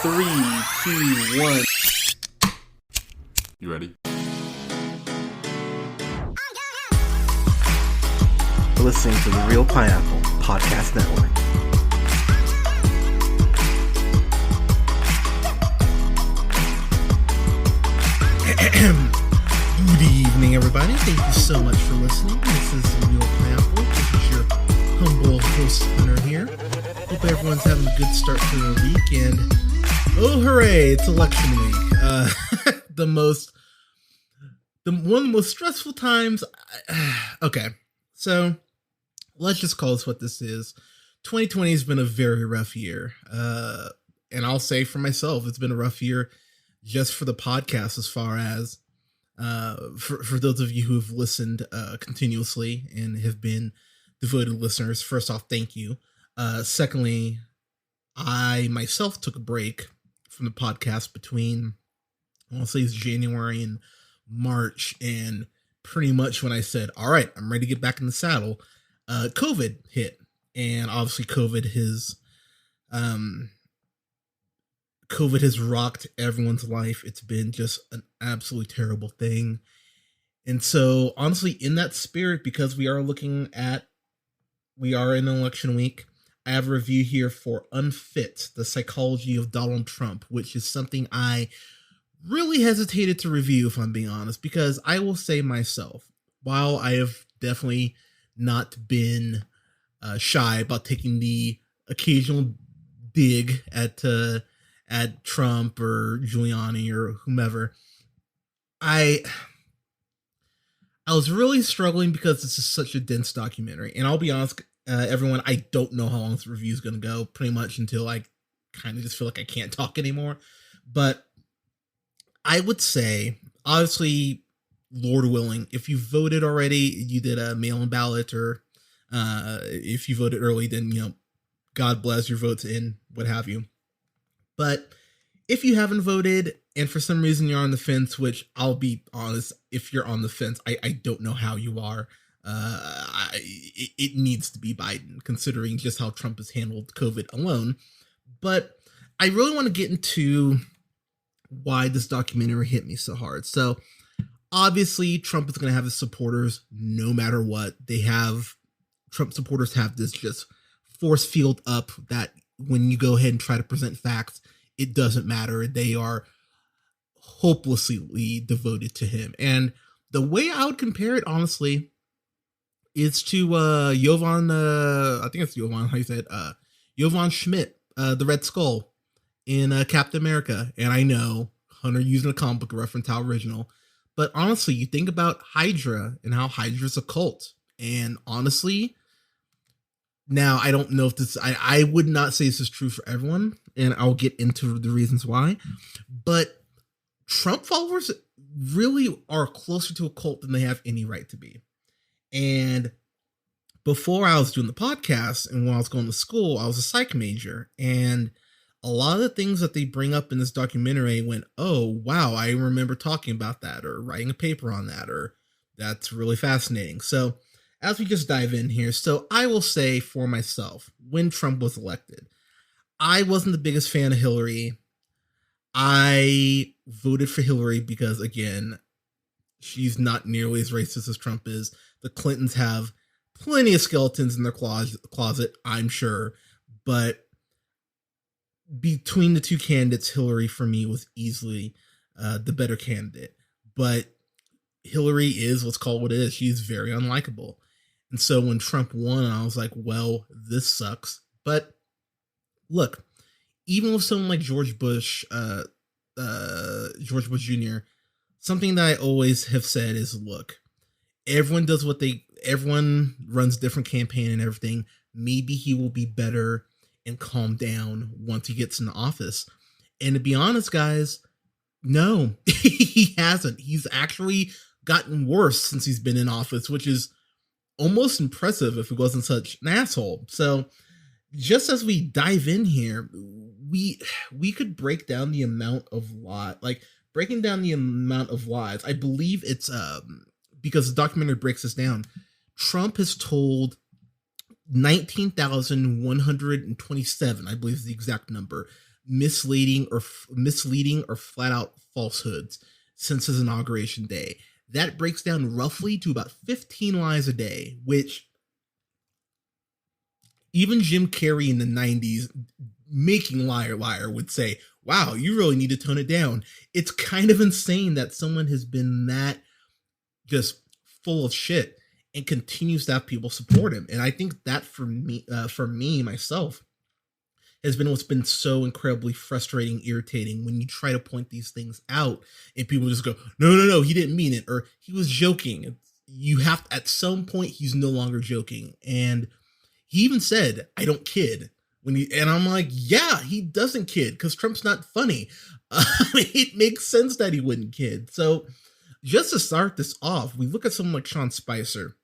3, 2, 1. You ready? You're listening to the Real Pineapple Podcast Network. Good evening, everybody. Thank you so much for listening. This is the Real Pineapple. This is your humble host, Hunter here. Hope everyone's having a good start to their week, and oh hooray, it's election week. One of the most stressful times. Okay, so let's just call this what this is. 2020 has been a very rough year, and I'll say for myself, it's been a rough year just for the podcast, as far as for those of you who have listened continuously and have been devoted listeners. First off, thank you. Secondly, I myself took a break from the podcast between, I'll say it's January and March, and pretty much when I said, all right, I'm ready to get back in the saddle, COVID hit. And obviously COVID has rocked everyone's life. It's been just an absolutely terrible thing. And so honestly, in that spirit, because we are in election week, I have a review here for Unfit, the Psychology of Donald Trump, which is something I really hesitated to review, if I'm being honest, because I will say myself, while I have definitely not been shy about taking the occasional dig at Trump or Giuliani or whomever, I was really struggling because this is such a dense documentary. And I'll be honest, everyone, I don't know how long this review is going to go, pretty much until I kind of just feel like I can't talk anymore. But I would say, obviously, Lord willing, if you voted already, you did a mail-in ballot, or if you voted early, then, God bless, your vote's in, what have you. But if you haven't voted and for some reason you're on the fence, which I'll be honest, if you're on the fence, I don't know how you are. It needs to be Biden, considering just how Trump has handled COVID alone. But I really want to get into why this documentary hit me so hard. So obviously Trump is going to have his supporters no matter what. Trump supporters have this just force field up that when you go ahead and try to present facts, it doesn't matter. They are hopelessly devoted to him. And the way I would compare it, honestly, is to Jovan, I think it's Jovan, how you said, Jovan Schmidt, the Red Skull in Captain America. And I know Hunter using a comic book reference, how original, but honestly, you think about Hydra and how Hydra's a cult. And honestly, now, I don't know if this, I would not say this is true for everyone, and I'll get into the reasons why, but Trump followers really are closer to a cult than they have any right to be. And before I was doing the podcast and when I was going to school, I was a psych major, and a lot of the things that they bring up in this documentary went, oh, wow, I remember talking about that, or writing a paper on that, or that's really fascinating. So as we just dive in here, so I will say for myself, when Trump was elected, I wasn't the biggest fan of Hillary. I voted for Hillary because, again, she's not nearly as racist as Trump is. The Clintons have plenty of skeletons in their closet, I'm sure. But between the two candidates, Hillary, for me, was easily the better candidate. But Hillary is, let's call it what it is, she's very unlikable. And so when Trump won, I was like, well, this sucks. But look, even with someone like George Bush Jr., something that I always have said is, look, everyone runs different campaign and everything. Maybe he will be better and calm down once he gets into office. And to be honest, guys, no, he hasn't. He's actually gotten worse since he's been in office, which is almost impressive if he wasn't such an asshole. So just as we dive in here, we could break down the amount of lies. I believe it's because the documentary breaks this down. Trump has told 19,127, I believe is the exact number, misleading or flat out falsehoods since his inauguration day. That breaks down roughly to about 15 lies a day, which even Jim Carrey in the 90s making Liar Liar would say, wow, you really need to tone it down. It's kind of insane that someone has been that just full of shit and continues to have people support him. And I think that for me myself, has been what's been so incredibly frustrating, irritating when you try to point these things out and people just go, no, he didn't mean it, or he was joking. You have to, at some point, he's no longer joking. And he even said, I don't kid. And I'm like, yeah, he doesn't kid because Trump's not funny. It makes sense that he wouldn't kid. So just to start this off, we look at someone like Sean Spicer.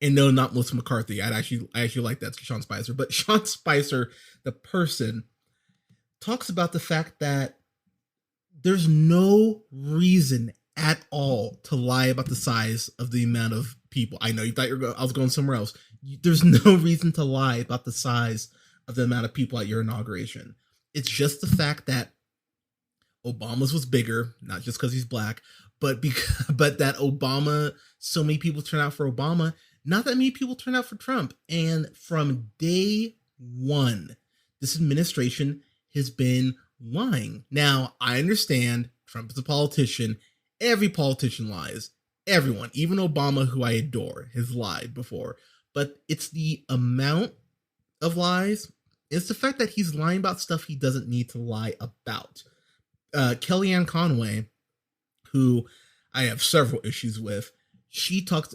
And no, not Melissa McCarthy. I actually like that, Sean Spicer. But Sean Spicer, the person, talks about the fact that there's no reason at all to lie about the size of the amount of people. I know you thought I was going somewhere else. There's no reason to lie about the size of the amount of people at your inauguration. It's just the fact that Obama's was bigger, not just because he's black, but that Obama, so many people turn out for Obama. Not that many people turn out for Trump. And from day one, this administration has been lying. Now, I understand Trump is a politician. Every politician lies. Everyone, even Obama, who I adore, has lied before. But it's the amount of lies. It's the fact that he's lying about stuff he doesn't need to lie about. Kellyanne Conway, who I have several issues with, she talked,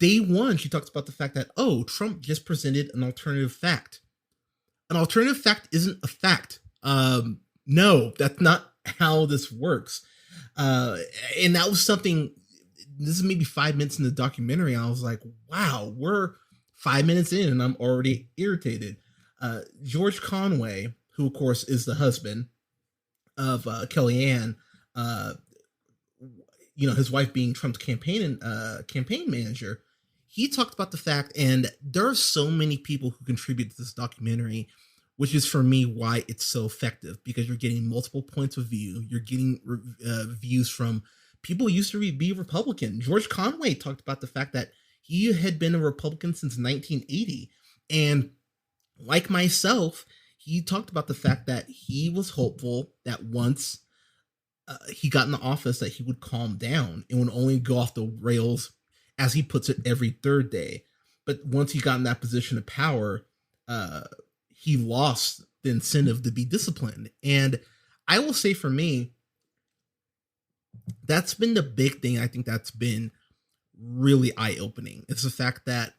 day one, she talks about the fact that, Trump just presented an alternative fact. An alternative fact isn't a fact. No, that's not how this works. And that was something, this is maybe 5 minutes in the documentary. I was like, wow, we're 5 minutes in and I'm already irritated. George Conway, who of course is the husband of Kellyanne, his wife being Trump's campaign manager, he talked about the fact, and there are so many people who contribute to this documentary, which is for me why it's so effective, because you're getting multiple points of view. You're getting views from people who used to be Republican. George Conway talked about the fact that he had been a Republican since 1980. And like myself, he talked about the fact that he was hopeful that once he got in the office that he would calm down and would only go off the rails, as he puts it, every third day. But once he got in that position of power, he lost the incentive to be disciplined. And I will say for me, that's been the big thing. I think that's been really eye-opening. It's the fact that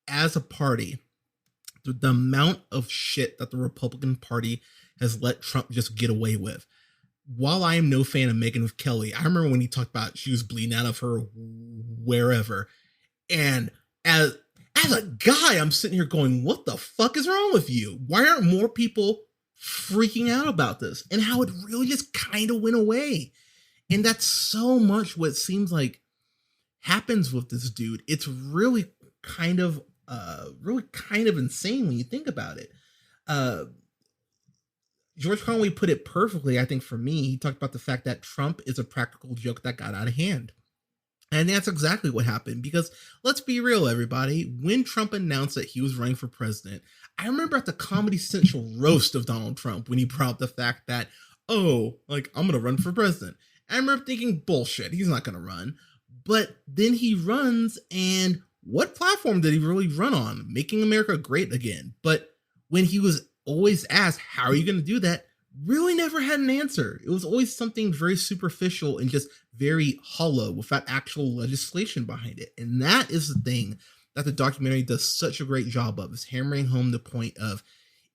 as a party, the amount of shit that the Republican Party has let Trump just get away with. While I am no fan of Megyn Kelly, I remember when he talked about she was bleeding out of her wherever. And as a guy, I'm sitting here going, what the fuck is wrong with you? Why aren't more people freaking out about this? And how it really just kind of went away. And that's so much what seems like happens with this dude. It's really kind of insane when you think about it. George Conway put it perfectly, I think, for me. He talked about the fact that Trump is a practical joke that got out of hand. And that's exactly what happened, because let's be real, everybody. When Trump announced that he was running for president, I remember at the Comedy Central roast of Donald Trump when he brought up the fact that, I'm going to run for president. I remember thinking, bullshit, he's not going to run. But then he runs, and what platform did he really run on? Making America great again. But when he was always asked, how are you going to do that? Really never had an answer. It was always something very superficial and just very hollow without actual legislation behind it. And that is the thing that the documentary does such a great job of, is hammering home the point of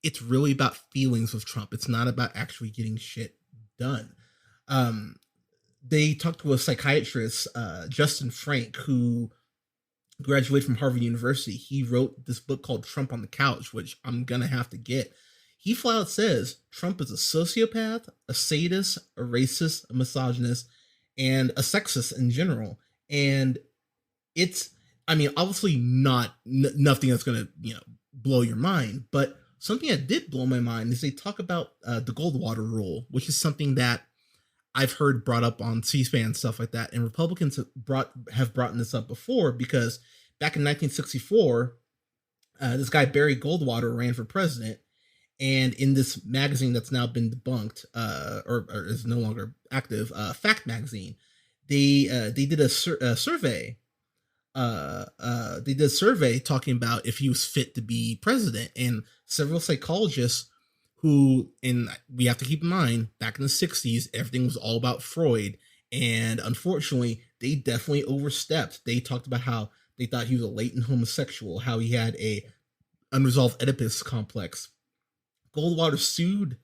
it's really about feelings with Trump. It's not about actually getting shit done. They talked to a psychiatrist, Justin Frank, who graduated from Harvard University. He wrote this book called Trump on the Couch, which I'm going to have to get. He flat out says Trump is a sociopath, a sadist, a racist, a misogynist, and a sexist in general. And it's, obviously not nothing that's going to, blow your mind, but something that did blow my mind is they talk about the Goldwater rule, which is something that I've heard brought up on C-SPAN and stuff like that. And Republicans have brought this up before because back in 1964, this guy Barry Goldwater ran for president, and in this magazine that's now been debunked, or is no longer active, Fact Magazine, they did a survey. They did a survey talking about if he was fit to be president, and several psychologists who, and we have to keep in mind, back in the 60s, everything was all about Freud, and unfortunately, they definitely overstepped. They talked about how they thought he was a latent homosexual, how he had a unresolved Oedipus complex. Goldwater sued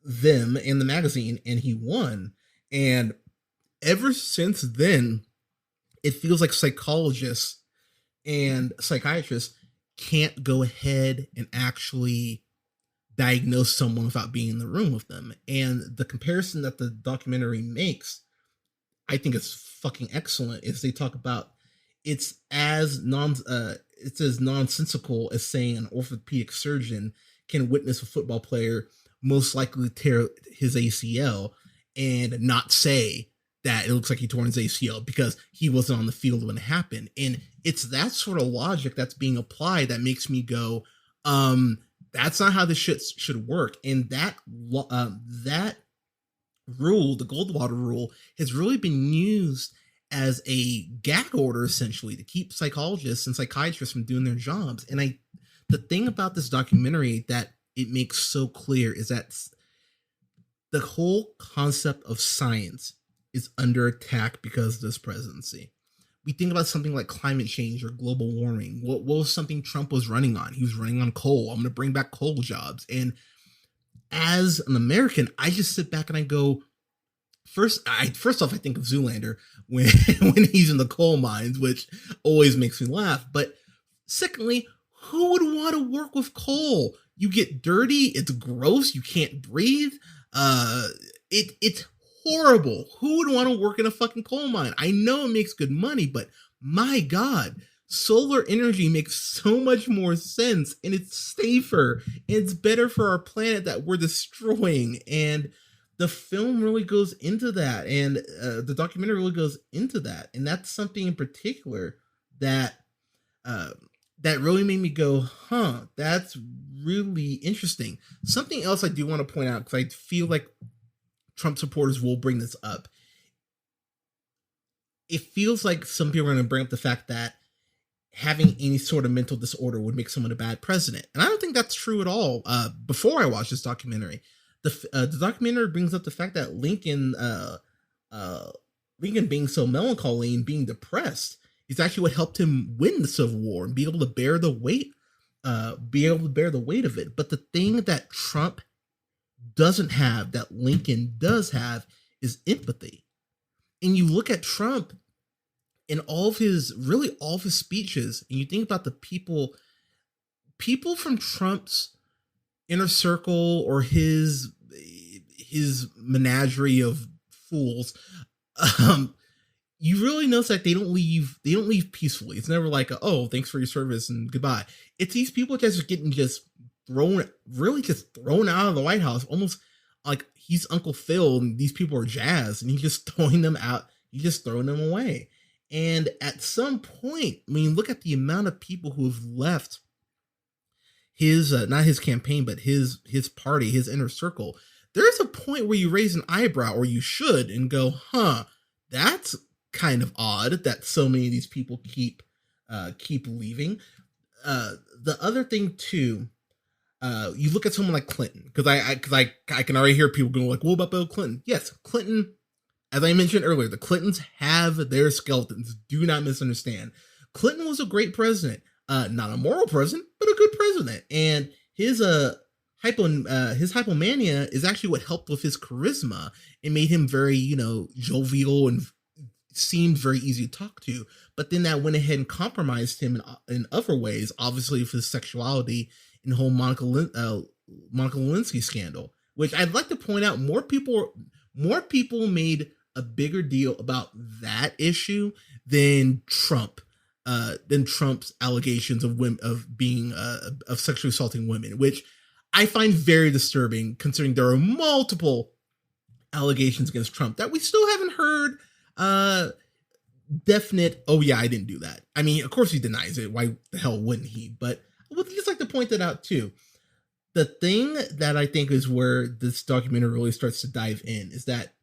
them in the magazine, and he won. And ever since then, it feels like psychologists and psychiatrists can't go ahead and actually diagnose someone without being in the room with them. And the comparison that the documentary makes, I think it's fucking excellent, is they talk about it's as nonsensical as saying an orthopedic surgeon can witness a football player most likely tear his ACL and not say that it looks like he tore his ACL because he wasn't on the field when it happened. And it's that sort of logic that's being applied that makes me go, that's not how this shit should work. And that rule, the Goldwater rule, has really been used as a gag order, essentially, to keep psychologists and psychiatrists from doing their jobs. And the thing about this documentary that it makes so clear is that the whole concept of science is under attack because of this presidency. We think about something like climate change or global warming. What was something Trump was running on? He was running on coal. I'm going to bring back coal jobs. And as an American, I just sit back and I go, first off, I think of Zoolander when he's in the coal mines, which always makes me laugh. But secondly, who would want to work with coal? You get dirty. It's gross. You can't breathe. It's horrible. Who would want to work in a fucking coal mine? I know it makes good money, but my God, solar energy makes so much more sense, and it's safer, and it's better for our planet that we're destroying. And the film really goes into that, and the documentary really goes into that. And that's something in particular that really made me go, that's really interesting. Something else I do want to point out, because I feel like Trump supporters will bring this up. It feels like some people are going to bring up the fact that having any sort of mental disorder would make someone a bad president. And I don't think that's true at all. Before I watched this documentary, the documentary brings up the fact that Lincoln being so melancholy and being depressed is actually what helped him win the Civil War and be able to bear the weight of it. But the thing that Trump doesn't have, that Lincoln does have, is empathy. And you look at Trump in all of his speeches, and you think about the people from Trump's inner circle or his menagerie of fools, you really notice that they don't leave peacefully. It's never like, oh, thanks for your service and goodbye. It's these people just getting thrown out of the White House, almost like he's Uncle Phil and these people are Jazz, and he's just throwing them out. He's just throwing them away. And at some point, I mean, look at the amount of people who have left his, not his campaign, but his party, his inner circle. There's a point where you raise an eyebrow, or you should, and go, that's kind of odd that so many of these people keep leaving. The other thing too, you look at someone like Clinton, because I can already hear people going like, what about Bill Clinton? Yes, Clinton, as I mentioned earlier, the Clintons have their skeletons. Do not misunderstand. Clinton was a great president, not a moral president, but a good president. And his hypomania is actually what helped with his charisma and made him very, jovial and seemed very easy to talk to. But then that went ahead and compromised him in other ways, obviously with his sexuality and the whole Monica Lewinsky scandal, which I'd like to point out, more people made a bigger deal about that issue than Trump's allegations of women, of being of sexually assaulting women, which I find very disturbing, considering there are multiple allegations against Trump that we still haven't heard definite, oh yeah, I didn't do that. I mean, of course he denies it. Why the hell wouldn't he? But I would just like to point that out too. The thing that I think is where this documentary really starts to dive in is that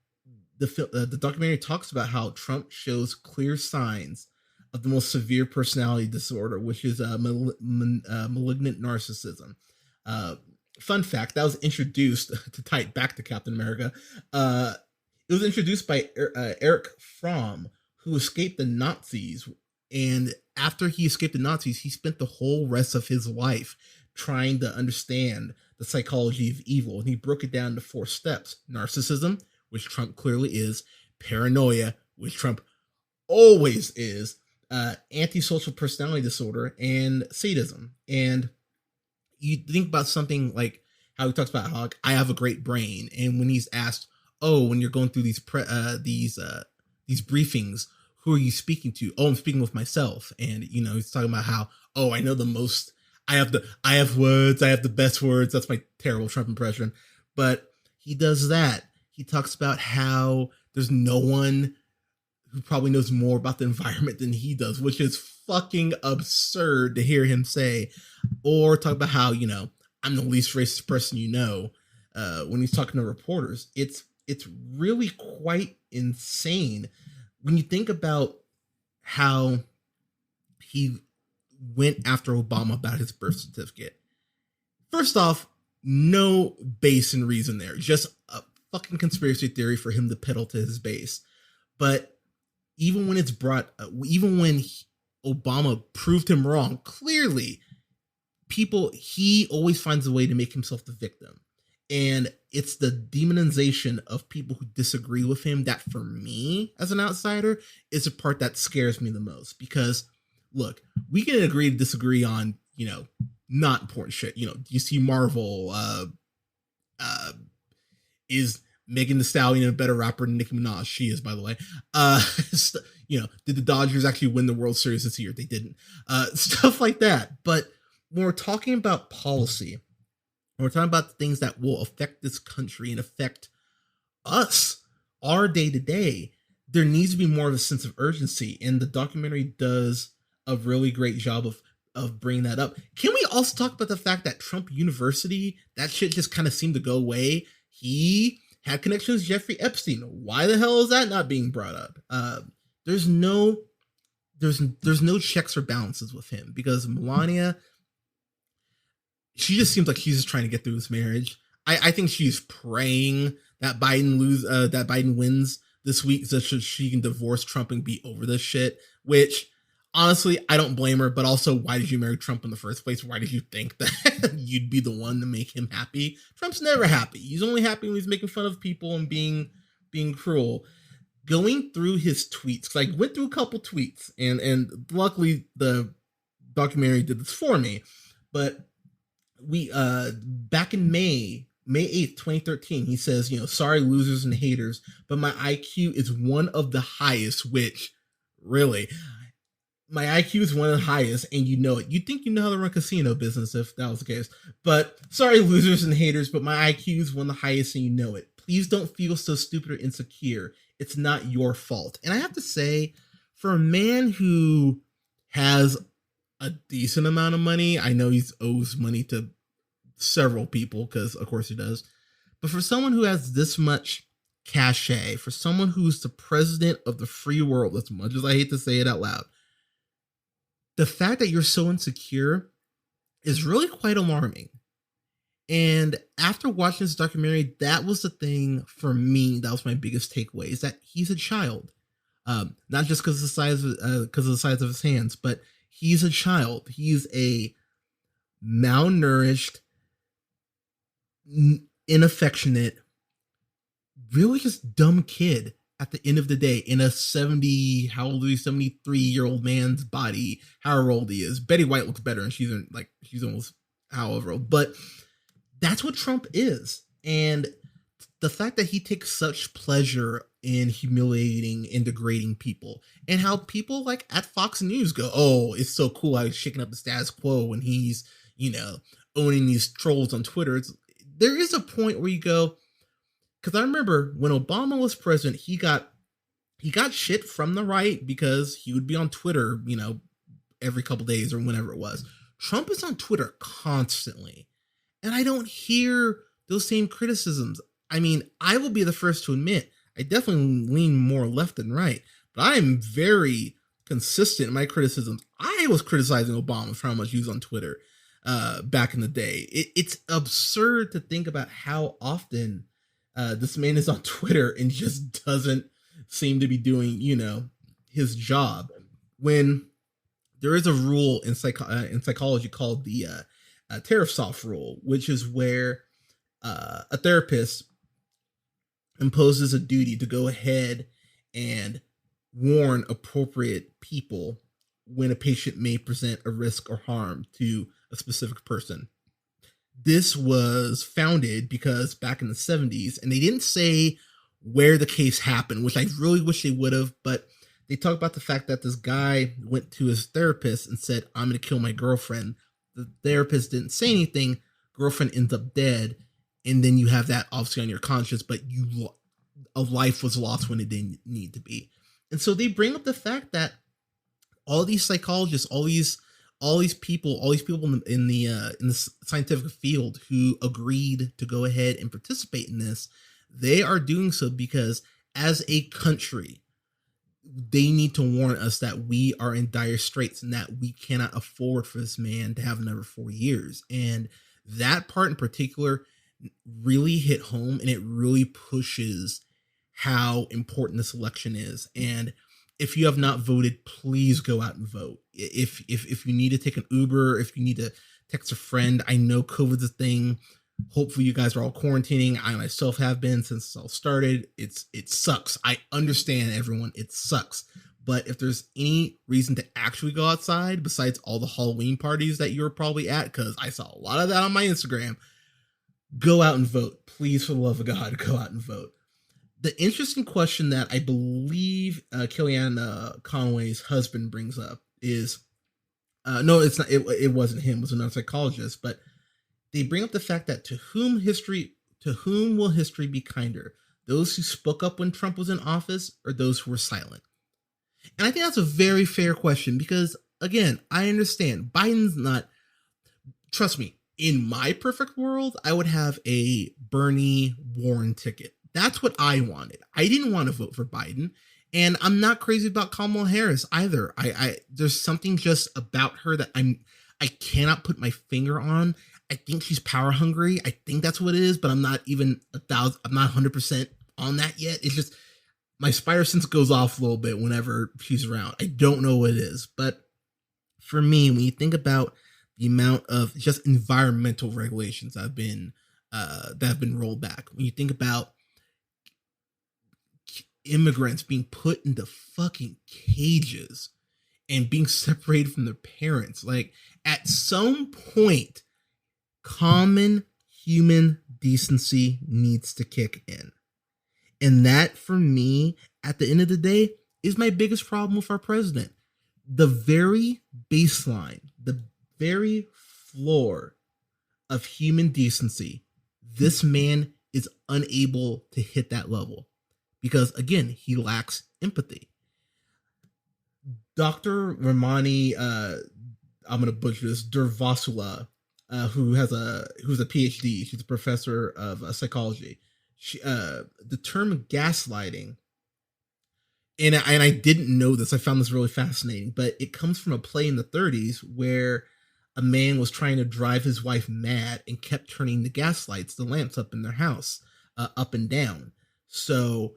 the documentary talks about how Trump shows clear signs of the most severe personality disorder, which is malignant narcissism. Uh, Fun fact, that was introduced to tie it back to Captain America. It was introduced by Eric Fromm, who escaped the Nazis. And after he escaped the Nazis, he spent the whole rest of his life trying to understand the psychology of evil. And he broke it down to 4 steps: narcissism, which Trump clearly is; paranoia, which Trump always is; antisocial personality disorder; and sadism. And you think about something like how he talks about how, like, I have a great brain, and when he's asked, "Oh, when you're going through these briefings, who are you speaking to?" "Oh, I'm speaking with myself." And he's talking about how, "Oh, I know the most. I have words. I have the best words." That's my terrible Trump impression, but he does that. He talks about how there's no one who probably knows more about the environment than he does, which is fucking absurd to hear him say. Or talk about how, I'm the least racist person when he's talking to reporters. It's really quite insane when you think about how he went after Obama about his birth certificate. First off, no base and reason there. Just a fucking conspiracy theory for him to peddle to his base. But even when Obama proved him wrong, clearly, he always finds a way to make himself the victim. And it's the demonization of people who disagree with him that, for me, as an outsider, is the part that scares me the most. Because, look, we can agree to disagree on, not important shit. Do you see Marvel? Is Megan Thee Stallion a better rapper than Nicki Minaj? She is, by the way. Did the Dodgers actually win the World Series this year? They didn't. Stuff like that. But when we're talking about policy, when we're talking about the things that will affect this country and affect us, our day to day, there needs to be more of a sense of urgency. And the documentary does a really great job of bringing that up. Can we also talk about the fact that Trump University, that shit just kind of seemed to go away? He had connections with Jeffrey Epstein. Why the hell is that not being brought up? There's no checks or balances with him, because Melania, she just seems like she's just trying to get through this marriage. I think she's praying that Biden wins this week so she can divorce Trump and be over this shit, which, honestly, I don't blame her. But also, why did you marry Trump in the first place? Why did you think that you'd be the one to make him happy? Trump's never happy. He's only happy when he's making fun of people and being cruel. Going through his tweets, because I went through a couple tweets, and luckily the documentary did this for me. But we back in May 8th, 2013, he says, "Sorry, losers and haters, but my IQ is one of the highest," which, really, my IQ is one of the highest, and you know it. You'd think you know how to run casino business if that was the case. But sorry, losers and haters, but my IQ is one of the highest, and you know it. Please don't feel so stupid or insecure. It's not your fault. And I have to say, for a man who has a decent amount of money, I know he owes money to several people, because of course he does. But for someone who has this much cachet, for someone who's the president of the free world, as much as I hate to say it out loud, the fact that you're so insecure is really quite alarming. And after watching this documentary, that was the thing for me. That was my biggest takeaway, is that he's a child. Not just because of the size of his hands, but he's a child. He's a malnourished, inaffectionate, really just dumb kid at the end of the day, in a 73-year-old man's body, however old he is. Betty White looks better, and she's almost however old. But that's what Trump is. And the fact that he takes such pleasure in humiliating and degrading people, and how people like at Fox News go, "Oh, it's so cool how he's shaking up the status quo when he's, owning these trolls on Twitter. There is a point where you go, because I remember when Obama was president, he got shit from the right because he would be on Twitter, every couple days or whenever it was. Trump is on Twitter constantly, and I don't hear those same criticisms. I mean, I will be the first to admit I definitely lean more left than right, but I am very consistent in my criticisms. I was criticizing Obama for how much he was on Twitter back in the day. It's absurd to think about how often this man is on Twitter and just doesn't seem to be doing, his job. When there is a rule in psychology called the Tarasoff rule, which is where a therapist imposes a duty to go ahead and warn appropriate people when a patient may present a risk or harm to a specific person. This was founded because back in the 70s, and they didn't say where the case happened, which I really wish they would have, but they talk about the fact that this guy went to his therapist and said, I'm going to kill my girlfriend. The therapist didn't say anything. Girlfriend ends up dead. And then you have that obviously on your conscience, but a life was lost when it didn't need to be. And so they bring up the fact that all these psychologists, all these people in the scientific field who agreed to go ahead and participate in this, they are doing so because as a country, they need to warn us that we are in dire straits and that we cannot afford for this man to have another 4 years. And that part in particular really hit home, and it really pushes how important this election is. And if you have not voted, please go out and vote. If you need to take an Uber, if you need to text a friend, I know COVID's a thing. Hopefully you guys are all quarantining. I myself have been since it's all started. It sucks. I understand, everyone. It sucks. But if there's any reason to actually go outside, besides all the Halloween parties that you're probably at, because I saw a lot of that on my Instagram, go out and vote. Please, for the love of God, go out and vote. The interesting question that I believe Kellyanne Conway's husband brings up is, no, it's not. It wasn't him. It was another psychologist. But they bring up the fact that to whom will history be kinder? Those who spoke up when Trump was in office, or those who were silent? And I think that's a very fair question because, again, I understand Biden's not. Trust me, in my perfect world, I would have a Bernie Warren ticket. That's what I wanted. I didn't want to vote for Biden, and I'm not crazy about Kamala Harris either. I there's something just about her that I cannot put my finger on. I think she's power hungry. I think that's what it is, but I'm not even I'm not 100% on that yet. It's just my spider sense goes off a little bit whenever she's around. I don't know what it is, but for me, when you think about the amount of just environmental regulations that have been rolled back, when you think about immigrants being put into fucking cages and being separated from their parents, like at some point, common human decency needs to kick in. And that, for me, at the end of the day, is my biggest problem with our president. The very baseline, the very floor of human decency, this man is unable to hit that level because, again, he lacks empathy. Dr. Ramani, I'm going to butcher this, Durvasula, who's a PhD. She's a professor of psychology. The term gaslighting, and I didn't know this. I found this really fascinating, but it comes from a play in the 30s where a man was trying to drive his wife mad and kept turning the lamps up in their house, up and down. So,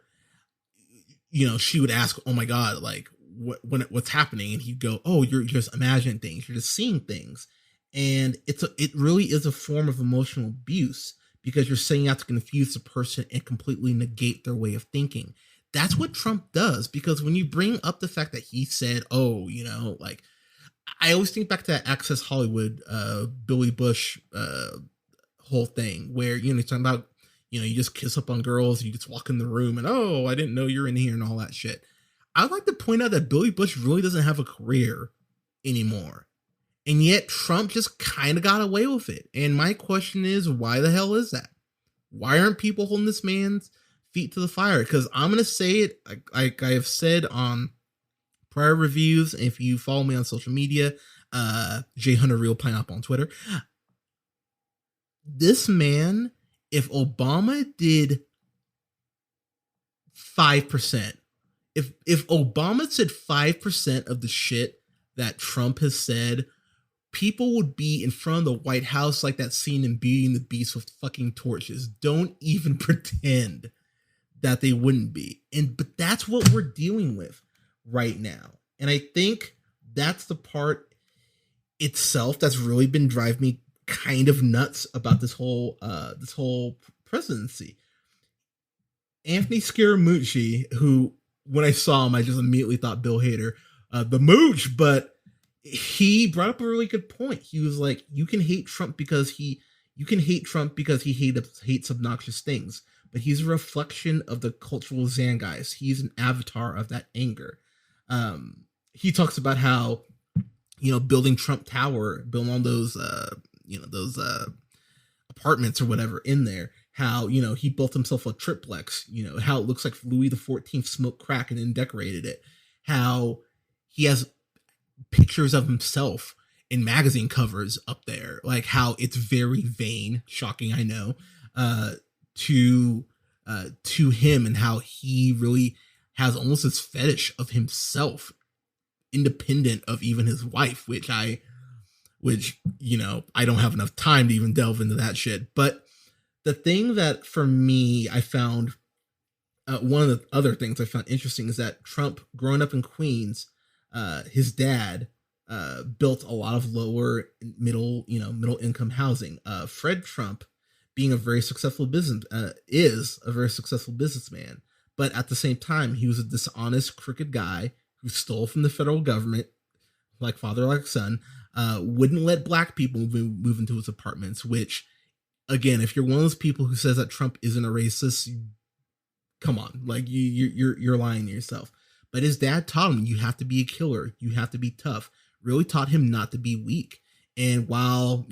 she would ask, "Oh my God, like what's happening?" And he'd go, "Oh, you're just imagining things. You're just seeing things." And it really is a form of emotional abuse because you're setting out to confuse the person and completely negate their way of thinking. That's what Trump does, because when you bring up the fact that he said, "Oh, like," I always think back to that Access Hollywood, Billy Bush whole thing where, he's talking about, you just kiss up on girls, you just walk in the room and, "Oh, I didn't know you're in here," and all that shit. I'd like to point out that Billy Bush really doesn't have a career anymore. And yet Trump just kind of got away with it. And my question is, why the hell is that? Why aren't people holding this man's feet to the fire? Because I'm going to say it like I have said on prior reviews. If you follow me on social media, J Hunter Real Pineapple on Twitter, this man, if Obama did 5%, if Obama said 5% of the shit that Trump has said, people would be in front of the White House like that scene in Beauty and the Beast with fucking torches. Don't even pretend that they wouldn't be. But that's what we're dealing with right now. And I think that's the part itself that's really been driving me kind of nuts about this whole presidency. Anthony Scaramucci, who when I saw him, I just immediately thought Bill Hader, the mooch, but he brought up a really good point. He was like, you can hate Trump because he hates obnoxious things, but he's a reflection of the cultural zeitgeist. He's an avatar of that anger. He talks about how, building Trump Tower, building all those, apartments or whatever in there, how, he built himself a triplex, how it looks like Louis XIV smoked crack and then decorated it, how he has pictures of himself in magazine covers up there, like how it's very vain, shocking, I know, to him, and how he really has almost this fetish of himself independent of even his wife, which I don't have enough time to even delve into that shit. But the thing that for me, I found, one of the other things I found interesting is that Trump, growing up in Queens, his dad built a lot of lower middle income housing. Fred Trump, being a very successful is a very successful businessman, but at the same time, he was a dishonest, crooked guy who stole from the federal government, like father, like son. Wouldn't let black people move into his apartments. Which, again, if you're one of those people who says that Trump isn't a racist, come on, like you're lying to yourself. But his dad taught him, you have to be a killer. You have to be tough. Really taught him not to be weak. And while,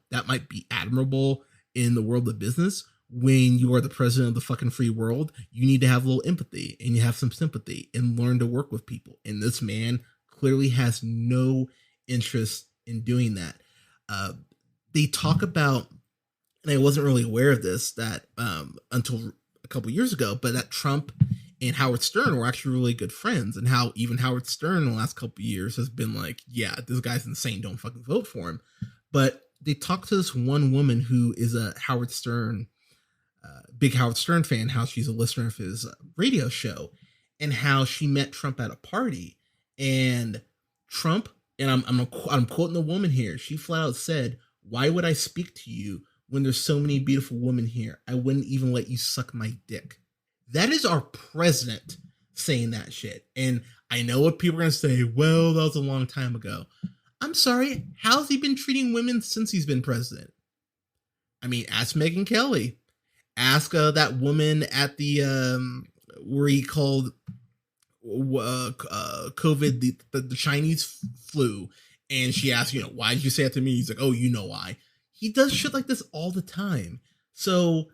that might be admirable in the world of business, when you are the president of the fucking free world, you need to have a little empathy and you have some sympathy and learn to work with people. And this man clearly has no interest in doing that. They talk about, and I wasn't really aware of this, that until a couple years ago, but that Trump and Howard Stern were actually really good friends, and how even Howard Stern in the last couple of years has been like, yeah, this guy's insane, don't fucking vote for him. But they talked to this one woman who is a Howard Stern, big Howard Stern fan, how she's a listener of his radio show, and how she met Trump at a party. And Trump, and I'm quoting the woman here, she flat out said, "Why would I speak to you when there's so many beautiful women here? I wouldn't even let you suck my dick." That is our president saying that shit. And I know what people are going to say, well, that was a long time ago. I'm sorry, how's he been treating women since he's been president? I mean, ask Megyn Kelly. Ask that woman at the, where he called COVID the Chinese flu. And she asked, why did you say that to me? He's like, oh, you know why. He does shit like this all the time. So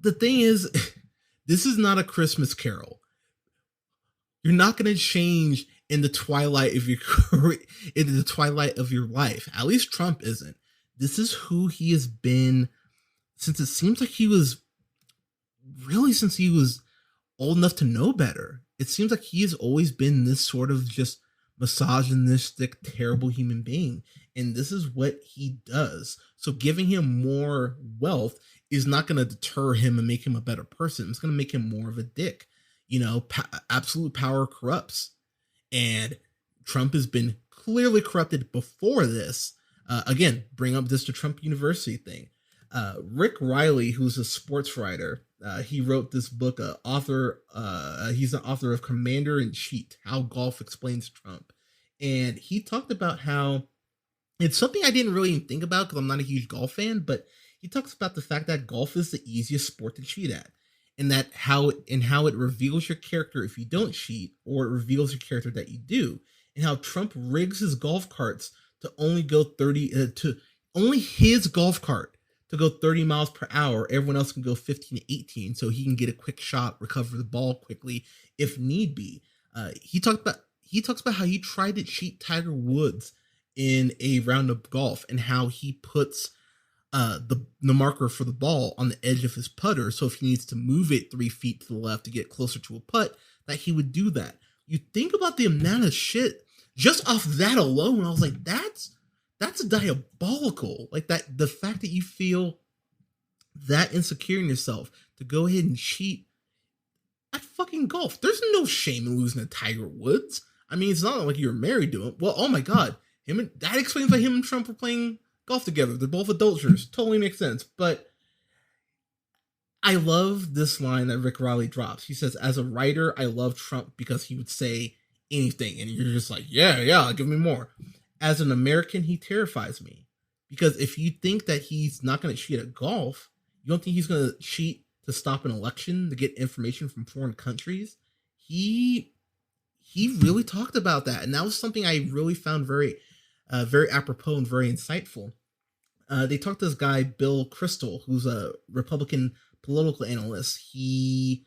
the thing is, this is not a Christmas Carol. You're not going to change in the twilight of your life. At least Trump isn't. This is who he has been since it seems like since he was old enough to know better. It seems like he has always been this sort of just misogynistic, terrible human being. And this is what he does. So giving him more wealth is not going to deter him and make him a better person. It's going to make him more of a dick. Absolute power corrupts. And Trump has been clearly corrupted before this. Again, bring up this to Trump University thing. Rick Riley, who's a sports writer, he wrote this book, he's the author of Commander in Cheat, How Golf Explains Trump. And he talked about how it's something I didn't really even think about because I'm not a huge golf fan, but he talks about the fact that golf is the easiest sport to cheat at, and that how it reveals your character if you don't cheat, or it reveals your character that you do, and how Trump rigs his golf carts to only go 30 to only his golf cart to go 30 miles per hour. Everyone else can go 15 to 18, so he can get a quick shot, recover the ball quickly if need be. He talks about how he tried to cheat Tiger Woods in a round of golf and how he puts the marker for the ball on the edge of his putter. So if he needs to move it 3 feet to the left to get closer to a putt, that he would do that. You think about the amount of shit just off that alone. I was like, that's diabolical. Like that, the fact that you feel that insecure in yourself to go ahead and cheat at fucking golf. There's no shame in losing to Tiger Woods. I mean, it's not like you're married to him. Well, oh my God. That explains why him and Trump were playing golf together. They're both adulterers. Totally makes sense. But I love this line that Rick Riley drops. He says, as a writer, I love Trump because he would say anything. And you're just like, yeah, give me more. As an American, he terrifies me. Because if you think that he's not going to cheat at golf, you don't think he's going to cheat to stop an election, to get information from foreign countries. He really talked about that. And that was something I really found very apropos and very insightful. They talked to this guy, Bill Kristol, who's a Republican political analyst. He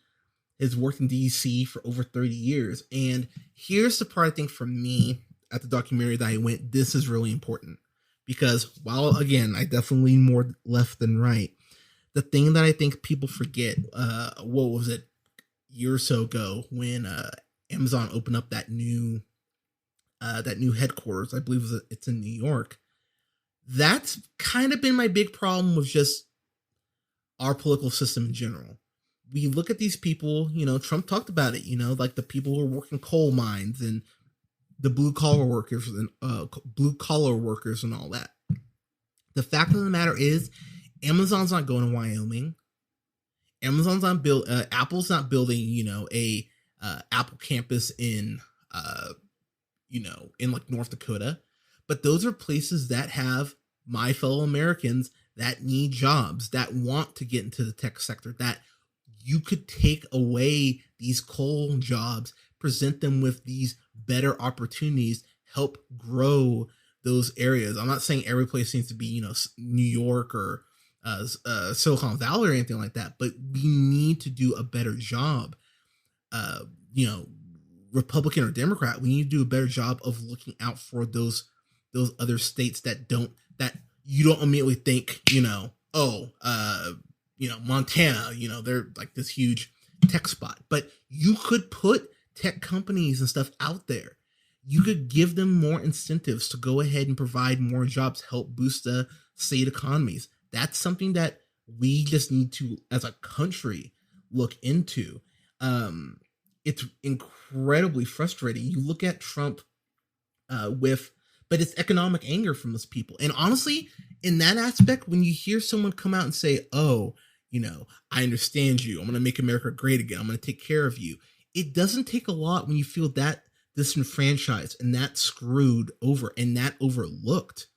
has worked in DC for over 30 years. And here's the part I think for me at the documentary that I went, this is really important. Because while, again, I definitely lean more left than right, the thing that I think people forget, what was it, a year or so ago when Amazon opened up that new headquarters, I believe it's in New York. That's kind of been my big problem with just our political system in general. We look at these people, Trump talked about it, like the people who are working coal mines and the blue collar workers and all that. The fact of the matter is, Amazon's not going to Wyoming. Amazon's not Apple's not building, a Apple campus in like North Dakota. But those are places that have my fellow Americans that need jobs, that want to get into the tech sector, that you could take away these coal jobs, present them with these better opportunities, help grow those areas. I'm not saying every place needs to be, New York or Silicon Valley or anything like that, but we need to do a better job. Republican or Democrat, we need to do a better job of looking out for those other states that you don't immediately think, Montana, they're like this huge tech spot, but you could put tech companies and stuff out there. You could give them more incentives to go ahead and provide more jobs, help boost the state economies. That's something that we just need to, as a country, look into. It's incredibly frustrating. You look at Trump but it's economic anger from those people. And honestly, in that aspect, when you hear someone come out and say, oh, I understand you, I'm going to make America great again, I'm going to take care of you. It doesn't take a lot when you feel that disenfranchised and that screwed over and that overlooked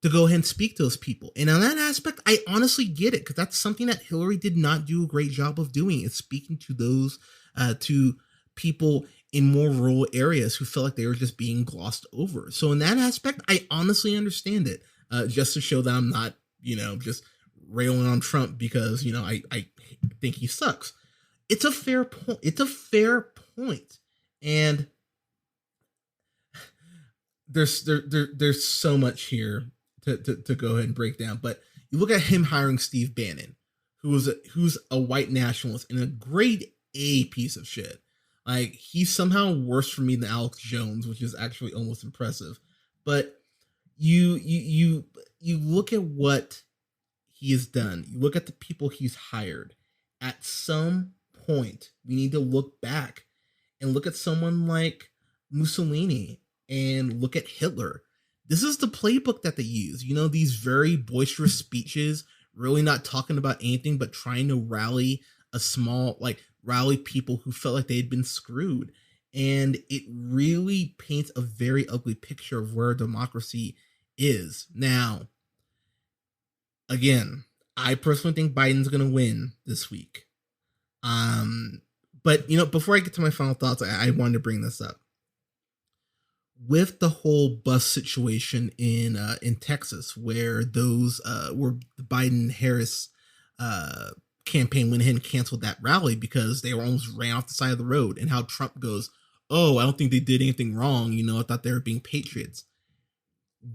to go ahead and speak to those people. And on that aspect, I honestly get it, because that's something that Hillary did not do a great job of doing, is speaking to those, to people in more rural areas who felt like they were just being glossed over. So in that aspect, I honestly understand it, just to show that I'm not, just railing on Trump because, I think he sucks. It's a fair point. It's a fair point. And there's so much here to go ahead and break down. But you look at him hiring Steve Bannon, who's a white nationalist and a grade A piece of shit. Like, he's somehow worse for me than Alex Jones, which is actually almost impressive. But you look at what he has done. You look at the people he's hired. At some point, we need to look back and look at someone like Mussolini and look at Hitler. This is the playbook that they use. These very boisterous speeches, really not talking about anything, but trying to rally rally people who felt like they had been screwed. And it really paints a very ugly picture of where democracy is. Now, again, I personally think Biden's going to win this week. But, before I get to my final thoughts, I wanted to bring this up. with the whole bus situation in Texas, where where the Biden Harris campaign went ahead and canceled that rally because they were almost ran off the side of the road, and how Trump goes, "Oh, I don't think they did anything wrong. I thought they were being patriots."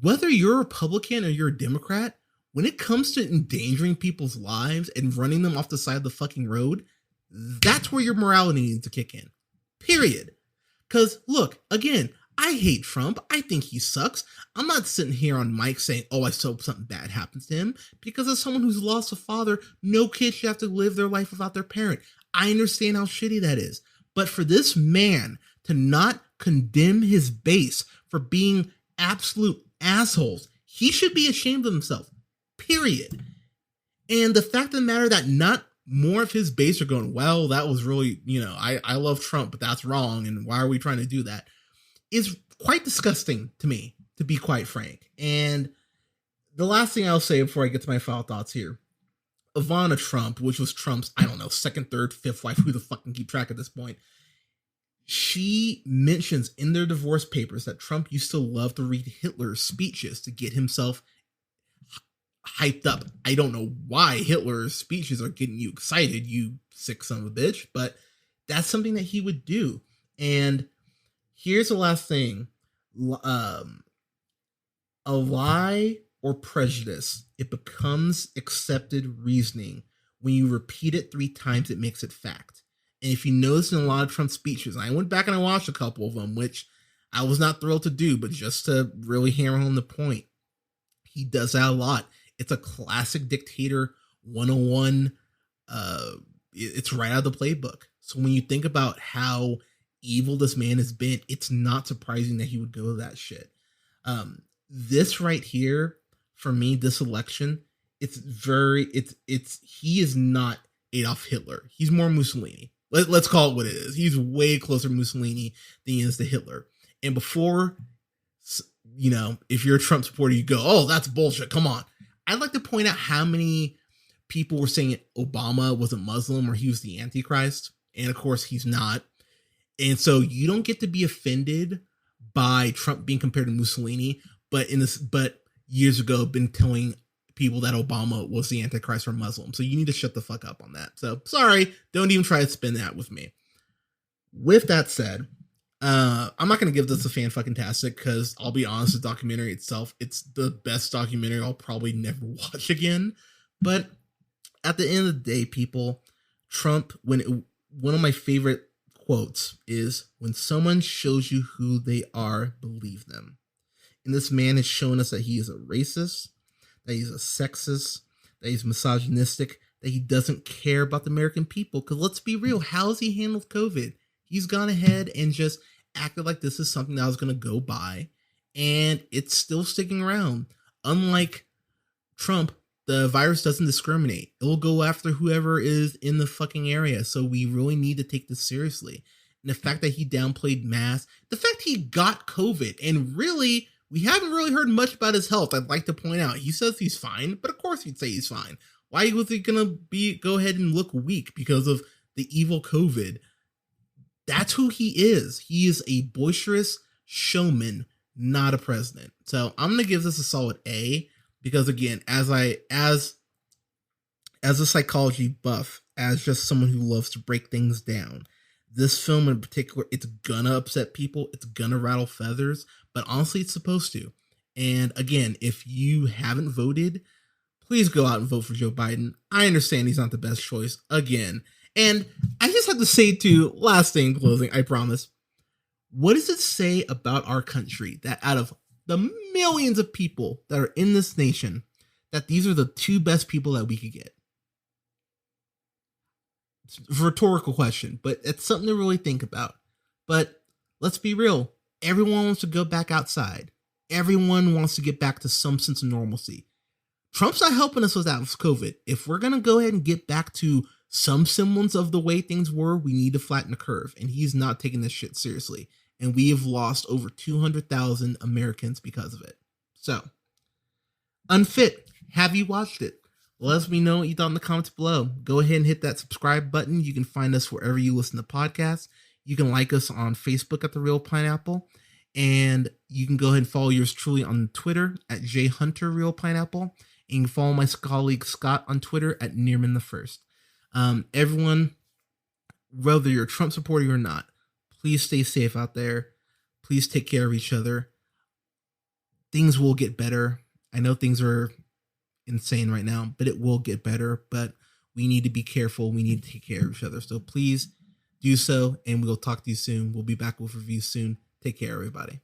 Whether you're a Republican or you're a Democrat, when it comes to endangering people's lives and running them off the side of the fucking road, that's where your morality needs to kick in. Period. Because, look, again, I hate Trump. I think he sucks. I'm not sitting here on mic saying, oh, I hope something bad happens to him. Because as someone who's lost a father, no kid should have to live their life without their parent. I understand how shitty that is. But for this man to not condemn his base for being absolute assholes, he should be ashamed of himself. Period. And the fact of the matter that not more of his base are going, well, that was really, I love Trump, but that's wrong. And why are we trying to do that? Is quite disgusting to me, to be quite frank. And the last thing I'll say before I get to my final thoughts here, Ivana Trump, which was Trump's, I don't know, second, third, fifth wife, who the fuck can keep track at this point, she mentions in their divorce papers that Trump used to love to read Hitler's speeches to get himself hyped up. I don't know why Hitler's speeches are getting you excited, you sick son of a bitch, but that's something that he would do. And here's the last thing. A lie or prejudice, it becomes accepted reasoning. When you repeat it 3 times, it makes it fact. And if you notice in a lot of Trump speeches, I went back and I watched a couple of them, which I was not thrilled to do, but just to really hammer home the point, he does that a lot. It's a classic dictator 101. It's right out of the playbook. So when you think about how evil this man has been, it's not surprising that he would go to that shit. This right here, for me, this election, he is not Adolf Hitler. He's more Mussolini. Let's call it what it is. He's way closer to Mussolini than he is to Hitler. And before, if you're a Trump supporter, you go, oh, that's bullshit. Come on. I'd like to point out how many people were saying Obama was a Muslim or he was the Antichrist. And of course, he's not. And so you don't get to be offended by Trump being compared to Mussolini, but years ago, been telling people that Obama was the Antichrist or Muslim. So you need to shut the fuck up on that. So sorry, don't even try to spin that with me. With that said, I'm not going to give this a fan-fucking-tastic because I'll be honest, the documentary itself, it's the best documentary I'll probably never watch again. But at the end of the day, people, Trump, one of my favorite quotes is, when someone shows you who they are, believe them. And this man has shown us that he is a racist, that he's a sexist, that he's misogynistic, that he doesn't care about the American people. Because let's be real, how has he handled COVID? He's gone ahead and just acted like this is something that was going to go by, and it's still sticking around. Unlike Trump, the virus doesn't discriminate. It will go after whoever is in the fucking area. So we really need to take this seriously. And the fact that he downplayed masks, the fact he got COVID, and really, we haven't really heard much about his health. I'd like to point out, he says he's fine, but of course he'd say he's fine. Why was he going to go ahead and look weak because of the evil COVID? That's who he is. He is a boisterous showman, not a president. So I'm going to give this a solid A because, again, as a psychology buff, as just someone who loves to break things down, this film in particular, it's gonna upset people. It's gonna rattle feathers, but honestly, it's supposed to. And again, if you haven't voted, please go out and vote for Joe Biden. I understand he's not the best choice again. And I just have to say too, last thing in closing, I promise. What does it say about our country that out of the millions of people that are in this nation, that these are the 2 best people that we could get? It's a rhetorical question, but it's something to really think about. But let's be real. Everyone wants to go back outside. Everyone wants to get back to some sense of normalcy. Trump's not helping us with that with COVID. If we're going to go ahead and get back to some semblance of the way things were, we need to flatten the curve. And he's not taking this shit seriously. And we have lost over 200,000 Americans because of it. So, Unfit, have you watched it? Let me know what you thought in the comments below. Go ahead and hit that subscribe button. You can find us wherever you listen to podcasts. You can like us on Facebook at The Real Pineapple. And you can go ahead and follow yours truly on Twitter at jhunterrealpineapple. And you can follow my colleague Scott on Twitter at Nearman the First. Everyone, whether you're a Trump supporter or not, please stay safe out there. Please take care of each other. Things will get better. I know things are insane right now, but it will get better. But we need to be careful. We need to take care of each other. So please do so, and we'll talk to you soon. We'll be back with reviews soon. Take care, everybody.